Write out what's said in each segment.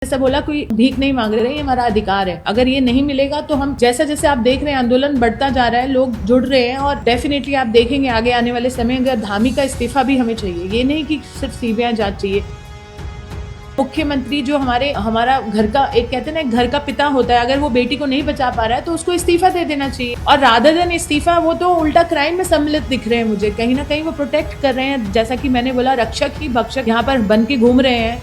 जैसा बोला, कोई भीख नहीं मांग रहे, ये हमारा अधिकार है। अगर ये नहीं मिलेगा तो हम जैसा जैसे आप देख रहे हैं आंदोलन बढ़ता जा रहा है, लोग जुड़ रहे हैं और डेफिनेटली आप देखेंगे आगे आने वाले समय अगर धामी का इस्तीफा भी हमें चाहिए। ये नहीं कि सिर्फ सीबीआई जांच चाहिए। मुख्यमंत्री जो हमारा घर का एक कहते हैं ना, घर का पिता होता है, अगर वो बेटी को नहीं बचा पा रहा है तो उसको इस्तीफा दे देना चाहिए। और रादर देन इस्तीफा, वो तो उल्टा क्राइम में सम्मिलित दिख रहे हैं मुझे। कहीं ना कहीं वो प्रोटेक्ट कर रहे हैं, जैसा कि मैंने बोला, रक्षक ही भक्षक यहाँ पर बन के घूम रहे हैं।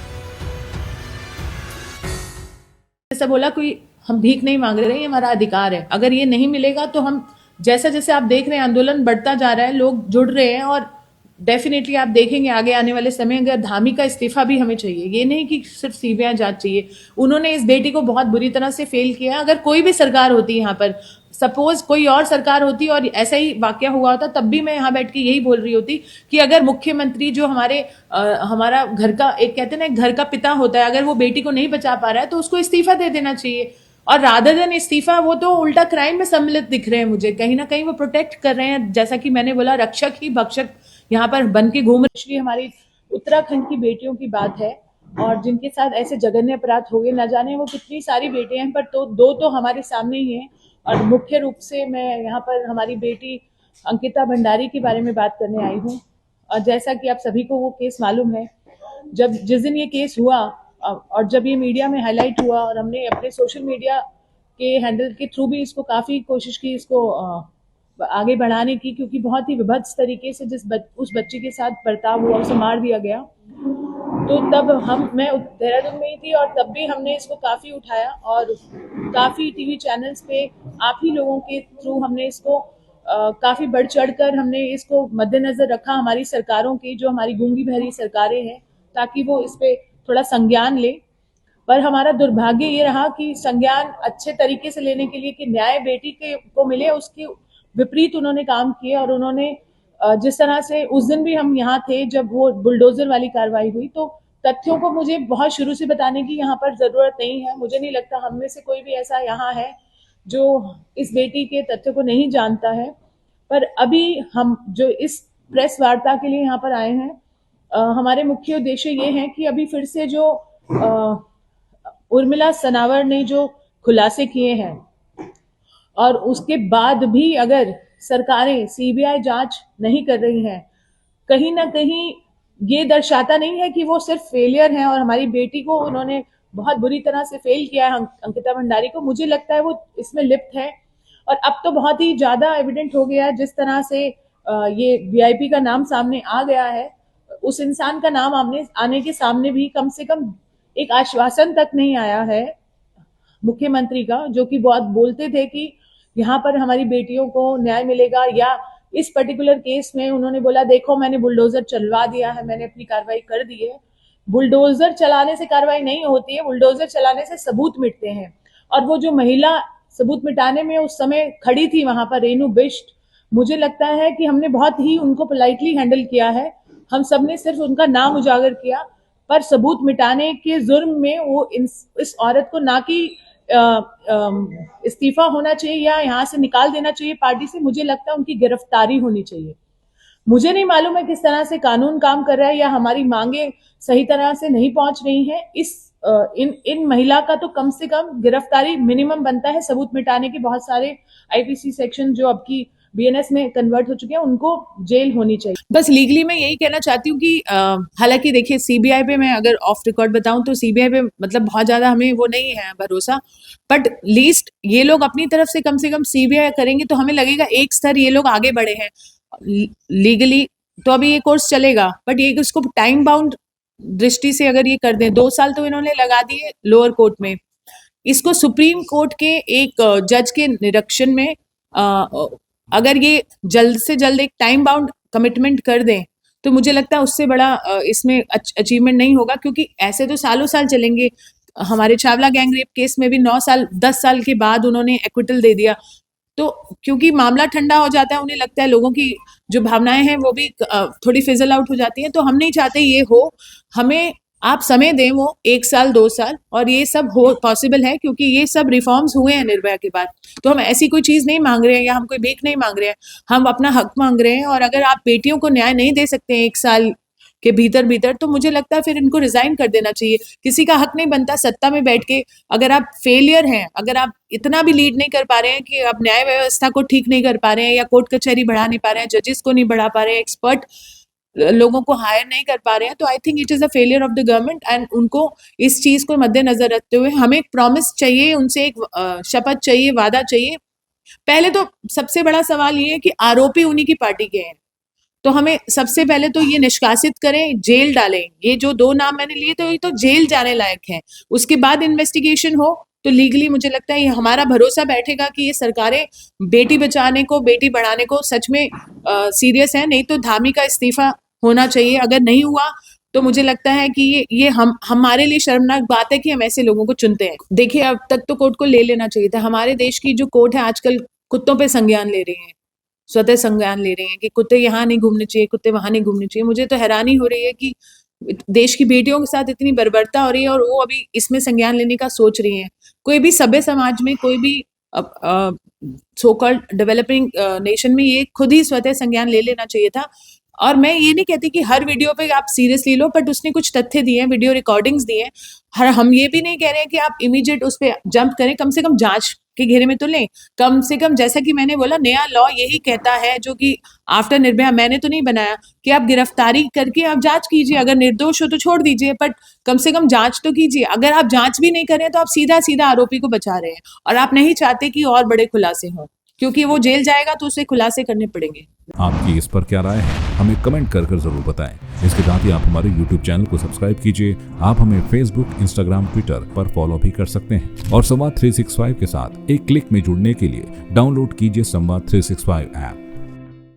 जैसा बोला, कोई हम भीख नहीं मांग रहे, ये हमारा अधिकार है। अगर ये नहीं मिलेगा तो हम जैसा जैसे आप देख रहे हैं आंदोलन बढ़ता जा रहा है, लोग जुड़ रहे हैं और डेफिनेटली आप देखेंगे आगे आने वाले समय अगर धामी का इस्तीफा भी हमें चाहिए। ये नहीं कि सिर्फ सीबीआई जांच चाहिए। उन्होंने इस बेटी को बहुत बुरी तरह से फेल किया। अगर कोई भी सरकार होती यहाँ पर, सपोज कोई और सरकार होती और ऐसा ही वाकया हुआ होता, तब भी मैं यहाँ बैठ के यही बोल रही होती कि अगर मुख्यमंत्री जो हमारा घर का एक कहते हैं ना, घर का पिता होता है, अगर वो बेटी को नहीं बचा पा रहा है तो उसको इस्तीफा दे देना चाहिए। और रादर देन इस्तीफा, वो तो उल्टा क्राइम में सम्मिलित दिख रहे हैं मुझे। कहीं ना कहीं वो प्रोटेक्ट कर रहे हैं, जैसा कि मैंने बोला, रक्षक ही भक्षक यहाँ पर बन के घूम रहे। इसलिए हमारी उत्तराखंड की बेटियों की बात है और जिनके साथ ऐसे जघन्य अपराध हो गए, न जाने वो कितनी सारी बेटियां हैं, पर तो दो तो हमारे सामने ही हैं। और मुख्य रूप से मैं यहाँ पर हमारी बेटी अंकिता भंडारी के बारे में बात करने आई हूँ। और जैसा कि आप सभी को वो केस मालूम है, जिस दिन ये केस हुआ और जब ये मीडिया में हाईलाइट हुआ और हमने अपने सोशल मीडिया के हैंडल के थ्रू भी इसको काफ़ी कोशिश की इसको आगे बढ़ाने की, क्योंकि बहुत ही विभत्स तरीके से उस बच्ची के साथ बर्ताव हुआ, उसे मार दिया गया। तो तब मैं देहरादून में ही थी और तब भी हमने इसको काफ़ी उठाया और काफ़ी टीवी चैनल्स पे आप ही लोगों के थ्रू हमने इसको काफ़ी बढ़ चढ़ कर हमने इसको मद्देनज़र रखा, हमारी सरकारों की, जो हमारी गूंगी बहरी सरकारें हैं, ताकि वो इस पे थोड़ा संज्ञान ले। पर हमारा दुर्भाग्य ये रहा कि संज्ञान अच्छे तरीके से लेने के लिए कि न्याय बेटी को मिले, उसके विपरीत उन्होंने काम किए। और उन्होंने जिस तरह से उस दिन भी हम यहाँ थे जब वो बुलडोजर वाली कार्रवाई हुई, तो तथ्यों को मुझे बहुत शुरू से बताने की यहाँ पर जरूरत नहीं है। मुझे नहीं लगता हम में से कोई भी ऐसा यहाँ है जो इस बेटी के तथ्यों को नहीं जानता है। पर अभी हम जो इस प्रेस वार्ता के लिए यहाँ पर आए हैं, हमारे मुख्य उद्देश्य ये है कि अभी फिर से जो उर्मिला सनावर ने जो खुलासे किए हैं और उसके बाद भी अगर सरकारें सीबीआई जांच नहीं कर रही हैं, कहीं ना कहीं ये दर्शाता नहीं है कि वो सिर्फ फेलियर हैं और हमारी बेटी को उन्होंने बहुत बुरी तरह से फेल किया है, अंकिता भंडारी को। मुझे लगता है वो इसमें लिप्त है। और अब तो बहुत ही ज्यादा एविडेंट हो गया है, जिस तरह से ये वीआईपी का नाम सामने आ गया है, उस इंसान का नाम आने के सामने भी कम से कम एक आश्वासन तक नहीं आया है मुख्यमंत्री का, जो कि बहुत बोलते थे कि यहाँ पर हमारी बेटियों को न्याय मिलेगा। या इस पर्टिकुलर केस में उन्होंने बोला, देखो मैंने बुलडोजर चलवा दिया है, मैंने अपनी कार्रवाई कर दी है। बुलडोजर चलाने से कार्रवाई नहीं होती है, बुलडोजर चलाने से सबूत मिटते हैं। और वो जो महिला सबूत मिटाने में उस समय खड़ी थी वहां पर, रेनू बिष्ट, मुझे लगता है कि हमने बहुत ही उनको पोलाइटली हैंडल किया है। हम सब ने सिर्फ उनका नाम उजागर किया, पर सबूत मिटाने के जुर्म में वो इस औरत को ना कि इस्तीफा होना चाहिए या यहाँ से निकाल देना चाहिए पार्टी से, मुझे लगता है उनकी गिरफ्तारी होनी चाहिए। मुझे नहीं मालूम है किस तरह से कानून काम कर रहा है या हमारी मांगे सही तरह से नहीं पहुंच रही हैं। इन महिला का तो कम से कम गिरफ्तारी मिनिमम बनता है। सबूत मिटाने के बहुत सारे आईपीसी सेक्शन जो अब की बीएनएस में कन्वर्ट हो चुके हैं, उनको जेल होनी चाहिए। बस लीगली मैं यही कहना चाहती हूँ कि हालांकि देखिए, सीबीआई पे मैं अगर ऑफ रिकॉर्ड बताऊं तो सीबीआई पे मतलब बहुत ज्यादा हमें वो नहीं है भरोसा, बट लीस्ट ये लोग अपनी तरफ से कम सीबीआई करेंगे तो हमें लगेगा एक स्तर ये लोग आगे बढ़े हैं लीगली। तो अभी ये कोर्स चलेगा, बट ये उसको टाइम बाउंड दृष्टि से अगर ये कर दें, 2 साल तो इन्होंने लगा दिए लोअर कोर्ट में, इसको सुप्रीम कोर्ट के एक जज के निरीक्षण में अगर ये जल्द से जल्द एक टाइम बाउंड कमिटमेंट कर दें तो मुझे लगता है उससे बड़ा इसमें अचीवमेंट नहीं होगा, क्योंकि ऐसे तो सालों साल चलेंगे। हमारे छावला गैंग रेप केस में भी 9 साल 10 साल के बाद उन्होंने एक्विटल दे दिया। तो क्योंकि मामला ठंडा हो जाता है, उन्हें लगता है लोगों की जो भावनाएं हैं वो भी थोड़ी फिजल आउट हो जाती हैं। तो हम नहीं चाहते ये हो, हमें आप समय दें वो 1 साल 2 साल, और ये सब हो पॉसिबल है क्योंकि ये सब रिफॉर्म्स हुए हैं निर्भया के बाद। तो हम ऐसी कोई चीज़ नहीं मांग रहे हैं या हम कोई भीख नहीं मांग रहे हैं, हम अपना हक मांग रहे हैं। और अगर आप बेटियों को न्याय नहीं दे सकते हैं 1 साल के भीतर भीतर, तो मुझे लगता है फिर इनको रिजाइन कर देना चाहिए। किसी का हक नहीं बनता सत्ता में बैठ के, अगर आप फेलियर हैं, अगर आप इतना भी लीड नहीं कर पा रहे हैं कि आप न्याय व्यवस्था को ठीक नहीं कर पा रहे हैं, या कोर्ट कचहरी बढ़ा नहीं पा रहे हैं, जजेस को नहीं बढ़ा पा रहे हैं, एक्सपर्ट लोगों को हायर नहीं कर पा रहे हैं, तो I think it is a failure of the government. And उनको इस चीज को मद्देनजर रखते हुए हमें एक प्रॉमिस चाहिए, उनसे एक शपथ चाहिए, वादा चाहिए। पहले तो सबसे बड़ा सवाल ये है कि आरोपी उन्हीं की पार्टी के हैं, तो हमें सबसे पहले तो ये निष्कासित करें, जेल डालें। ये जो 2 नाम मैंने लिए तो ये तो जेल जाने लायक हैं। उसके बाद इन्वेस्टिगेशन हो तो लीगली मुझे लगता है ये हमारा भरोसा बैठेगा कि ये सरकारें बेटी बचाने को, बेटी बढ़ाने को सच में सीरियस है। नहीं तो धामी का इस्तीफा होना चाहिए। अगर नहीं हुआ तो मुझे लगता है कि ये हमारे लिए शर्मनाक बात है कि हम ऐसे लोगों को चुनते हैं। देखिए, अब तक तो कोर्ट को ले लेना चाहिए था। हमारे देश की जो कोर्ट है आजकल कुत्तों पे संज्ञान ले रही है, स्वतः संज्ञान ले रहे हैं कि कुत्ते यहाँ नहीं घूमने चाहिए, कुत्ते वहां नहीं घूमने चाहिए। मुझे तो हैरानी हो रही है कि देश की बेटियों के साथ इतनी बर्बरता हो रही है और वो अभी इसमें संज्ञान लेने का सोच रही हैं। कोई भी सभ्य समाज में, कोई भी सो कॉल्ड डेवलपिंग नेशन में ये खुद ही स्वतः संज्ञान ले लेना चाहिए था। और मैं ये नहीं कहती कि हर वीडियो पे आप सीरियसली लो, बट उसने कुछ तथ्य दिए हैं, वीडियो रिकॉर्डिंग्स दिए हैं। हम ये भी नहीं कह रहे हैं कि आप इमीडिएट उस पर जंप करें, कम से कम जांच के घेरे में तो लें। कम से कम, जैसा कि मैंने बोला, नया लॉ यही कहता है, जो कि आफ्टर निर्भया मैंने तो नहीं बनाया, कि आप गिरफ्तारी करके आप जांच कीजिए, अगर निर्दोष हो तो छोड़ दीजिए, बट कम से कम जांच तो कीजिए। अगर आप जांच भी नहीं करें तो आप सीधा सीधा आरोपी को बचा रहे हैं, और आप नहीं चाहते कि और बड़े खुलासे हों, क्योंकि वो जेल जाएगा तो उसे खुलासे करने पड़ेंगे। आपकी इस पर क्या राय है, हमें कमेंट कर जरूर बताएं। इसके साथ ही आप हमारे YouTube चैनल को सब्सक्राइब कीजिए। आप हमें Facebook, Instagram, Twitter पर फॉलो भी कर सकते हैं। और संवाद 365 के साथ एक क्लिक में जुड़ने के लिए डाउनलोड कीजिए संवाद 365 ऐप।